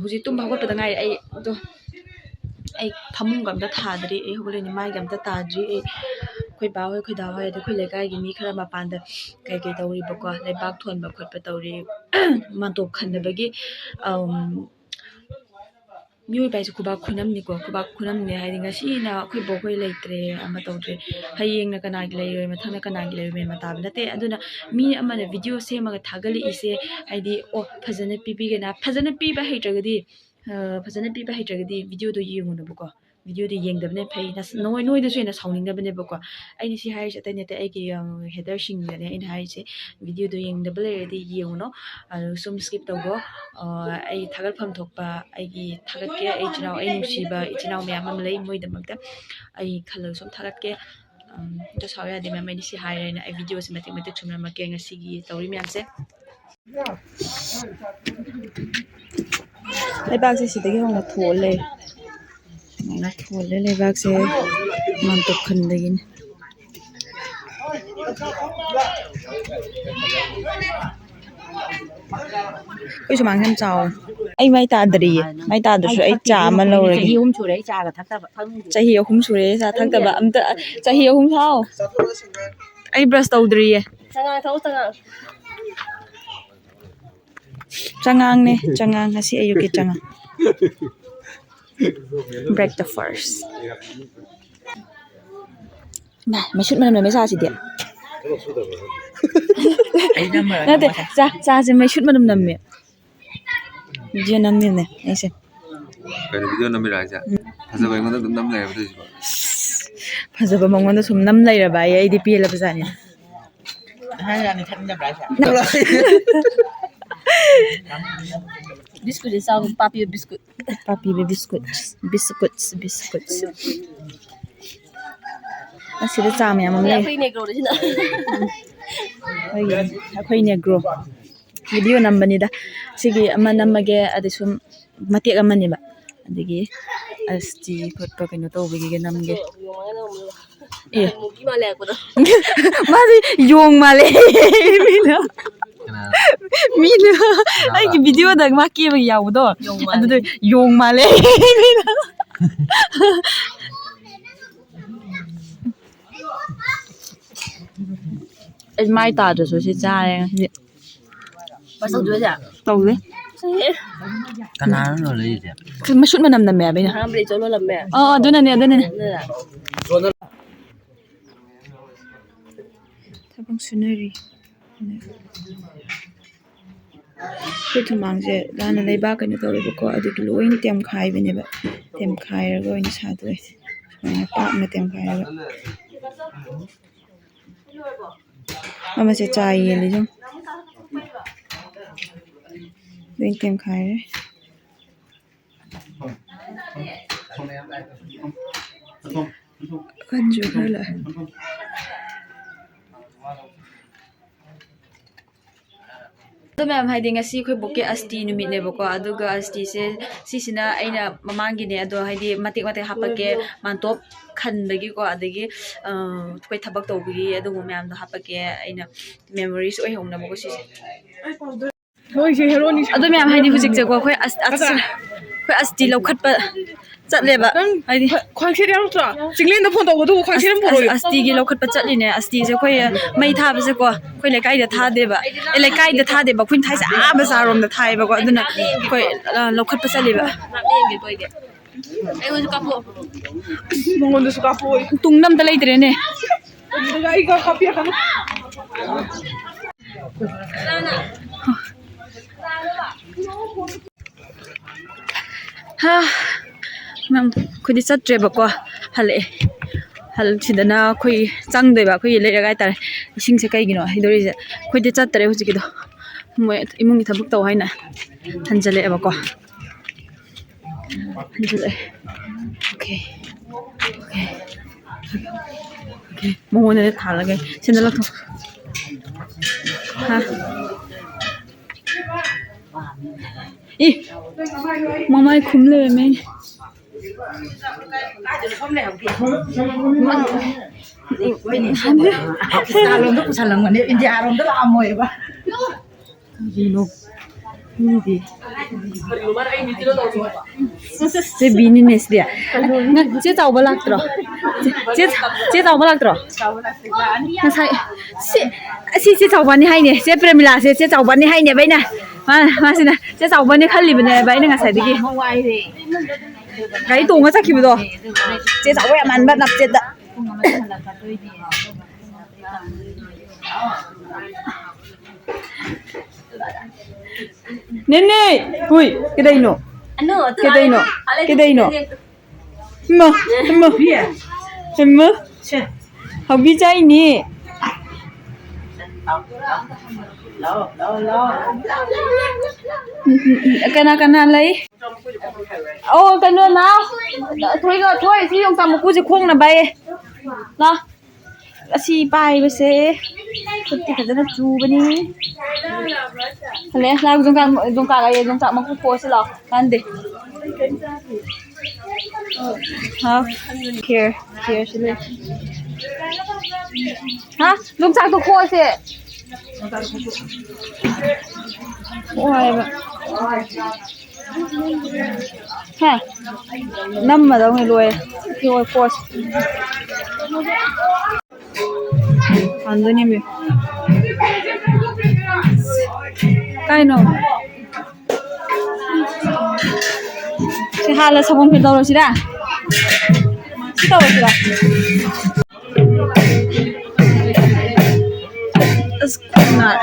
ꯍꯧꯖꯤꯛ ꯇꯨꯝꯕ ꯍꯧꯒꯠꯄꯗ ꯉꯥꯏꯔꯦ ꯑꯩ ꯐꯃꯨꯡꯒ ꯑꯝꯇ ꯊꯥꯗ꯭ꯔꯤ ꯑꯩ ꯍꯧꯒꯠꯂꯅꯤ ꯃꯥꯏꯒ ꯑꯝꯇ ꯇꯥꯗ꯭ꯔꯤ ꯑꯩꯈꯣꯏ ꯕꯥ ꯍꯣꯏ ꯈꯣꯏꯗꯥ ꯍꯣꯏ ꯑꯗꯩ ꯑꯩꯈꯣꯏ ꯂꯩꯀꯥꯏꯒꯤ ꯃꯤ ꯈꯔ ꯃꯄꯥꯟꯗ ꯀꯩ ꯇꯧꯔꯤꯕꯀꯣ ꯂꯩꯕꯥꯛ ꯊꯣꯟꯕ ꯈꯣꯠꯄ ꯇꯧꯔꯤ ꯃꯥꯟꯇꯣꯞ ꯈꯟꯅꯕꯒꯤ ꯃꯤꯑꯣꯏꯕ ꯍꯥꯏꯁꯦ ꯈꯨꯕꯥꯛ ꯈꯨꯅꯝꯅꯤꯀꯣ ꯈꯨꯕꯥꯛ ꯈꯨꯅꯝꯅꯤ ꯍꯥꯏꯗꯤ ꯉꯁꯤꯅ ꯑꯩꯈꯣꯏ ꯕꯣꯛ ꯍꯣꯏ ꯂꯩꯇ꯭ꯔꯦ ꯑꯃ ꯇꯧꯗ꯭ꯔꯦ ꯍꯌꯦꯡꯅ ꯀꯅꯥꯒꯤ ꯂꯩꯔꯣꯏ ꯃꯊꯪꯅ ꯀꯅꯥꯒꯤ ꯂꯩꯔꯣꯏ ꯃꯦꯟ ꯇꯥꯕ ꯅꯠꯇꯦ ꯑꯗꯨꯅ ꯃꯤ ꯑꯃꯅ ꯚꯤꯗꯤꯑꯣ ꯁꯦꯝꯃꯒ ꯊꯥꯒꯠꯂꯛꯏꯁꯦ ꯍꯥꯏꯗꯤ ꯐꯖꯅ ꯄꯤꯕꯤꯒꯅ ꯐꯖꯅ ꯄꯤꯕ ꯍꯩꯇ꯭ꯔꯒꯗꯤ ꯚꯤꯗꯤꯑꯣꯗꯣ ꯌꯦꯡꯉꯨꯅꯕꯀꯣ ꯚꯤꯗꯤꯑꯣꯗꯣ ꯌꯦꯡꯗꯕꯅ ꯐꯩ ꯅꯣꯏꯗꯁꯨ ꯍꯦꯟꯅ ꯁꯥꯎꯅꯤꯡꯅꯕꯅꯦꯕꯀꯣ ꯑꯩꯅ ꯁꯤ ꯍꯥꯏꯔꯤꯁꯦ ꯑꯇꯩ ꯅꯠꯇꯦ ꯑꯩꯒꯤ ꯍꯦꯗꯔꯁꯤꯡꯗꯅꯦ ꯑꯩꯅ ꯍꯥꯏꯔꯤꯁꯦ ꯚꯤꯗꯤꯑꯣꯗꯣ ꯌꯦꯡꯗꯕ ꯂꯩꯔꯗꯤ ꯌꯦꯡꯉꯨꯅꯣ ꯑꯗꯨ ꯁꯨꯝ ꯁ꯭ꯀꯤꯞ ꯇꯧꯒꯣ ꯑꯩ ꯊꯥꯒꯠꯐꯝ ꯊꯣꯛꯄ ꯑꯩꯒꯤ ꯊꯥꯒꯠꯀꯦ ꯑꯩ ꯅꯨꯡꯁꯤꯕ ꯏꯆꯤꯜ ꯏꯅꯥꯎ ꯃꯌꯥꯝ ꯑꯃ ꯂꯩ ꯃꯣꯏꯗꯃꯛꯇ ꯑꯩ ꯈꯜꯂꯒ ꯁꯨꯝ ꯊꯥꯒꯠꯀꯦ ꯑꯗꯣ ꯁꯥꯎ ꯌꯥꯗꯦ ꯃꯌꯥꯝ ꯑꯩꯗꯤ ꯁꯤ ꯍꯥꯏꯔꯦꯅ ꯑꯩ ꯚꯤꯗꯤꯑꯣꯁꯦ ꯃꯇꯦꯛ ꯃꯇꯦꯛ ꯁꯨꯝ ꯅꯝꯃꯛꯀꯦ ꯉꯁꯤꯒꯤ ꯇꯧꯔꯤ ꯃꯌꯥꯝꯁꯦ ꯂꯩꯕꯥꯛꯁꯦ ꯁꯤꯗꯒꯤ ꯍꯧꯅ ꯊꯣꯜꯂꯦ ꯁꯨꯃꯥꯏꯅ ꯊꯣꯜꯂꯦ ꯂꯩꯕꯥꯛꯁꯦ ꯃꯥꯟꯇꯣꯞ ꯈꯟꯕꯒꯤꯅꯤ ꯑꯩꯈꯣꯏ ꯁꯨꯃꯥꯡꯁꯦ ꯌꯥꯝ ꯆꯥꯎꯋꯦ ꯑꯩ ꯃꯩ ꯇꯥꯗ꯭ꯔꯤꯌꯦ ꯃꯩ ꯇꯥꯗ꯭ꯔꯁꯨ ꯑꯩ ꯆꯥ ꯑꯃ ꯂꯧꯔꯒꯦ ꯆꯍꯤ 3 ꯁꯨꯔꯦ ꯑꯩ ꯆꯥꯒ ꯊꯛꯇꯕ ꯆꯍꯤ 3 ꯁꯨꯔꯦ ꯆꯥ ꯊꯛꯇꯕ ꯑꯝꯇ ꯆꯍꯤ 3 ꯊꯥꯎ ꯑꯩ ꯕ꯭ꯔꯁ ꯇꯧꯗ꯭ꯔꯤꯌꯦ ꯆꯉꯥꯡꯅꯦ ꯆꯉꯥꯡ ꯉꯁꯤ ꯑꯌꯨꯛꯀꯤ ꯆꯉꯥꯡ ꯕ꯭ꯔꯦꯛ ꯗ ꯐꯥꯔꯁ ꯃꯩꯁꯨꯠ ꯃꯅꯝ ꯅꯝꯃꯦ ꯆꯥꯁꯤꯗꯤ ꯅꯠꯇꯦ ꯆꯥꯁꯦ ꯃꯩꯁꯨꯠ ꯃꯅꯝ ꯅꯝꯃꯦ ꯚꯤꯗꯤꯑꯣ ꯅꯝꯃꯤꯕꯅꯦ ꯑꯩꯁꯦ ꯀꯩꯅꯣ ꯚꯤꯗꯤꯑꯣ ꯅꯝꯃꯤꯔ ꯍꯥꯏꯁꯦ ꯐꯖꯕ ꯑꯩꯉꯣꯟꯗ ꯑꯗꯨꯝ ꯅꯝ ꯂꯩꯔꯕ ꯇꯧꯏꯁꯤꯕꯣ ꯐꯖꯕ ꯃꯉꯣꯟꯗ ꯁꯨꯝ ꯅꯝ ꯂꯩꯔꯕ ꯑꯩꯗꯤ ꯄꯦꯜꯂꯕꯖꯥꯠꯅꯤ ꯕꯤꯁꯀꯨꯠ ꯆꯥꯎ ꯄꯥꯄꯤꯕ ꯕꯤꯁꯀꯨꯠ ꯑꯁꯤꯗ ꯆꯥ ꯃꯌꯥꯝ ꯑꯃ ꯂꯩ ꯑꯩꯈꯣꯏ ꯅꯦꯒ꯭ꯔꯣ ꯚꯤꯗꯤꯑꯣ ꯅꯝꯕꯅꯤꯗ ꯁꯤꯒꯤ ꯑꯃ ꯅꯝꯃꯒꯦ ꯑꯗꯩ ꯁꯨꯝ ꯃꯇꯦꯛ ꯑꯃꯅꯦꯕ ꯑꯗꯒꯤ ꯑꯁꯇꯤ ꯈꯣꯠꯄ ꯀꯩꯅꯣ ꯇꯧꯕꯒꯤꯒ ꯅꯝꯒꯦ ꯃꯥꯗꯤ ꯌꯣꯡ ꯃꯥꯜꯂꯦ ꯃꯤꯅ ꯑꯩꯒꯤ ꯚꯤꯗꯤꯑꯣꯗ ꯃꯥ ꯀꯦꯕꯒꯤ ꯌꯥꯎꯕꯗꯣ ꯑꯗꯨꯗ ꯌꯣꯡ ꯃꯥꯜꯂꯦ ꯑꯩ ꯃꯥꯏ ꯇꯥꯗ꯭ꯔꯁꯨ ꯁꯤ ꯆꯥꯔꯦ ꯉꯁꯤꯗꯤ ꯇꯧꯗꯦ ꯀꯅꯥꯅꯣ ꯂꯩꯔꯤꯁꯦ ꯃꯩꯁꯨꯠ ꯃꯅꯝ ꯅꯝꯃꯦ ꯍꯥꯏꯕ ꯑꯩꯅ ꯑꯗꯨꯅꯅꯦ ꯊꯕꯛ ꯁꯨꯅꯔꯤ ꯑꯩꯈꯣꯏ ꯊꯨꯃꯥꯡꯁꯦ ꯂꯥꯟꯅ ꯂꯩꯕꯥꯛ ꯀꯩꯅꯣ ꯇꯧꯋꯦꯕꯀꯣ ꯑꯗꯨꯒꯤ ꯂꯣꯏꯅ ꯇꯦꯝꯈꯥꯏꯕꯅꯦꯕ ꯇꯦꯝꯈꯥꯏꯔꯒ ꯑꯣꯏꯅ ꯁꯥꯗꯣꯏ ꯁꯨꯃꯥꯏꯅ ꯄꯥꯛꯅ ꯇꯦꯝꯈꯥꯏꯔꯒ ꯑꯃꯁꯦ ꯆꯥ ꯌꯦꯜꯂꯤ ꯁꯨꯝ ꯂꯣꯏ ꯇꯦꯝꯈꯥꯏꯔꯦ ꯀꯟꯁꯨ ꯈꯔ ꯂꯥꯛꯑꯦ ꯑꯗꯨ ꯃꯌꯥꯝ ꯍꯥꯏꯗꯤ ꯉꯁꯤ ꯑꯩꯈꯣꯏ ꯕꯣꯛꯀꯤ ꯑꯁꯇꯤ ꯅꯨꯃꯤꯠꯅꯦꯕꯀꯣ ꯑꯗꯨꯒ ꯑꯁꯇꯤꯁꯦ ꯁꯤꯁꯤꯅ ꯑꯩꯅ ꯃꯃꯥꯡꯒꯤꯅꯦ ꯑꯗꯣ ꯍꯥꯏꯗꯤ ꯃꯇꯦꯛ ꯃꯇꯦꯛ ꯍꯥꯞꯄꯛꯀꯦ ꯃꯥꯟꯇꯣꯞ ꯈꯟꯕꯒꯤꯀꯣ ꯑꯗꯒꯤ ꯑꯩꯈꯣꯏ ꯊꯕꯛ ꯇꯧꯕꯒꯤ ꯑꯗꯨꯒꯨꯝꯕ ꯃꯌꯥꯝꯗꯣ ꯍꯥꯞꯄꯛꯀꯦ ꯑꯩꯅ ꯃꯦꯃꯣꯔꯤꯁ ꯑꯣꯏꯍꯧꯅꯕꯀꯣ ꯁꯤꯁꯦ ꯑꯗꯨ ꯃꯌꯥꯝ ꯍꯥꯏꯗꯤ ꯍꯧꯖꯤꯛꯁꯦꯀꯣ ꯑꯩꯈꯣꯏ ꯑꯁꯇꯤ ꯂꯧꯈꯠꯄ ꯆꯠꯂꯦꯕ ꯍꯥꯏꯗꯤ ꯈ꯭ꯋꯥꯡꯁꯤꯠ ꯌꯥꯎꯔꯛꯇ꯭ꯔꯣ ꯆꯤꯡꯂꯦꯟꯗ ꯐꯣꯟ ꯇꯧꯕꯗꯨꯕꯨ ꯈ꯭ꯋꯥꯡꯁꯤꯠ ꯑꯃ ꯄꯨꯔꯛꯑꯣ ꯑꯁꯇꯤꯒꯤ ꯂꯧꯈꯠꯄ ꯆꯠꯂꯤꯅꯦ ꯑꯁꯇꯤꯁꯦ ꯑꯩꯈꯣꯏ ꯃꯩ ꯊꯥꯕꯁꯦꯀꯣ ꯑꯩꯈꯣꯏ ꯂꯩꯀꯥꯏꯗ ꯊꯥꯗꯦꯕ ꯂꯩꯀꯥꯏꯗ ꯊꯥꯗꯦꯕ ꯑꯩꯈꯣꯏꯅ ꯊꯥꯏꯁꯦ ꯕꯖꯥꯔꯣꯝꯗ ꯊꯥꯏꯌꯦꯕꯀꯣ ꯑꯗꯨꯅ ꯑꯩꯈꯣꯏ ꯂꯧꯈꯠꯄ ꯆꯠꯂꯤꯕ ꯑꯩꯉꯣꯟꯁꯨ ꯀꯥꯞꯄꯣꯛꯑꯣ ꯃꯉꯣꯟꯗꯁꯨ ꯀꯥꯞꯄꯣꯛꯑꯣ ꯇꯨꯡꯗ ꯑꯝꯇ ꯂꯩꯇ꯭ꯔꯦꯅꯦ ꯑꯗꯨꯒ ꯑꯩꯒ ꯀꯥꯞꯄꯤꯔꯛꯀꯅꯨ ꯑꯩꯈꯣꯏꯗꯤ ꯆꯠꯇ꯭ꯔꯦꯕꯀꯣ ꯍꯜꯂꯛꯑꯦ ꯁꯤꯗꯅ ꯑꯩꯈꯣꯏ ꯆꯪꯗꯣꯏꯕ ꯑꯩꯈꯣꯏꯒꯤ ꯂꯩꯔꯛ ꯍꯥꯏꯇꯥꯔꯦ ꯏꯁꯤꯡꯁꯦ ꯀꯩꯒꯤꯅꯣ ꯍꯩꯗꯣꯔꯤꯁꯦ ꯑꯩꯈꯣꯏꯗꯤ ꯆꯠꯇ꯭ꯔꯦ ꯍꯧꯖꯤꯛꯀꯤꯗꯣ ꯃꯣꯏ ꯏꯃꯨꯡꯒꯤ ꯊꯕꯛ ꯇꯧ ꯍꯥꯏꯅ ꯍꯟꯖꯜꯂꯛꯑꯦꯕꯀꯣ ꯑꯣꯀꯦ ꯃꯉꯣꯟꯗ ꯊꯥꯜꯂꯒꯦ ꯁꯤꯗ ꯂꯧꯊꯣꯛ ꯃꯃꯥꯏ ꯈꯨꯝ ꯂꯩꯔꯝꯃꯦ ꯄꯥꯀꯤꯁꯇꯥꯟꯂꯣꯝꯗ ꯄꯨꯁꯜꯂꯝꯒꯅꯤ ꯏꯟꯗꯤꯌꯥꯔꯣꯝꯗ ꯂꯥꯛꯑꯝꯃꯣꯏꯕ ꯀꯔꯤꯅꯣ Hindi. Ce business dia. Ce tawba lagtro. Ce tawba lagtro. Nasai. Ce tawba ni hai ne. Ce Premila ce tawba ni hai ne bai na. Ma sina. Ce tawba ni khalli bane bai na ngasai digi. Gai tonga chakhibido. Ce tawba ya man ba nap ce da. Nene, hui, cái đây nọ. Cái đây nọ. Cái đây nọ. Mơ, mơ. Mơ. Học đi chơi nè. Cái nào lấy. Ô, cái nữa nào. Thôi, thì ông ta một cú gì khung là bay. Đó. Asi bay bê xe. Kuti ka na chu bani. Hale, lag dong ka mag po sila. Kande. Ha? Here sila. Ha? Dong sa to ko se. Oi ba. Ha? Nam mà đâu người lùi. Kêu course. 안 되냐며. 까이노. 시할래 사본 필 떨어지라. 떨어지라. 스쿠나.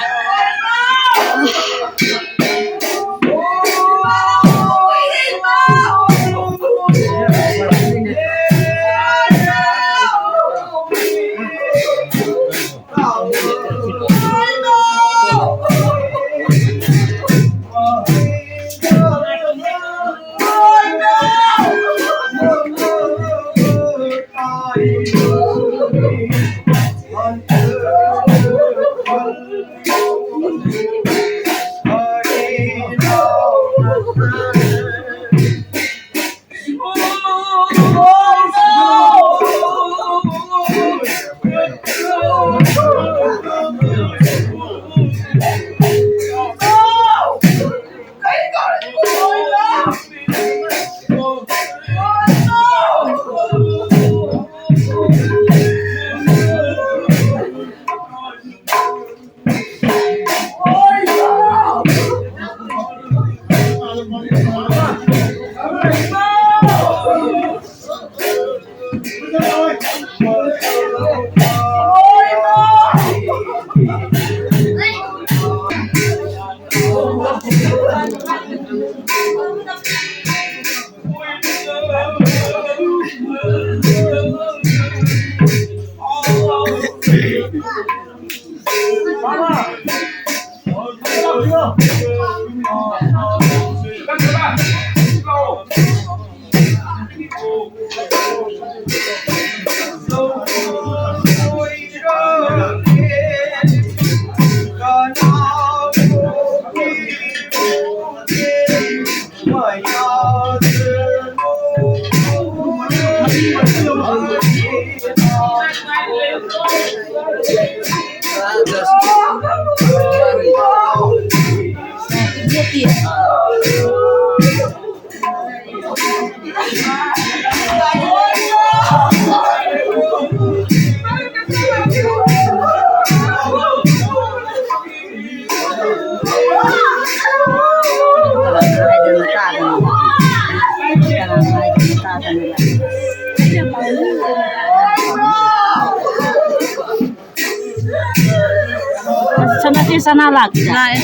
Sana lagi. Nah,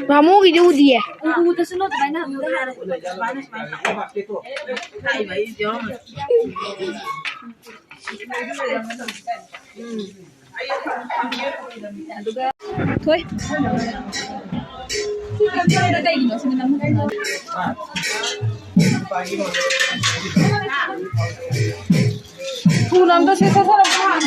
Kamu gitu dia. Udah sih lo banyak udah ada banyak. Thôi. Pulang tuh sih sasaran.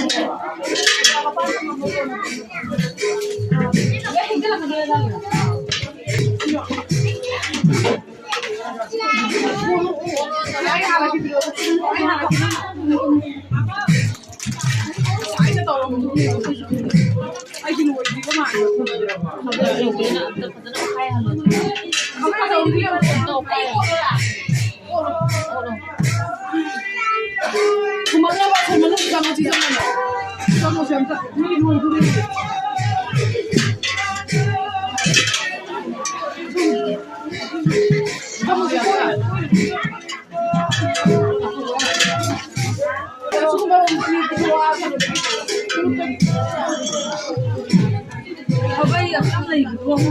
Kemana Pak? Kemana sama si sama? Kamu siapa? Ini mau dulu. Kamu siapa? Aku mau keluar. Apa ya? Apa lagi? Gua mau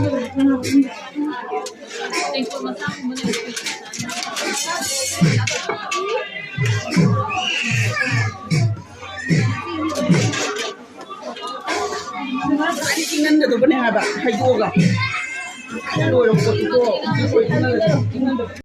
tingnan na to ba ni haba? Hayo ga. Ano yung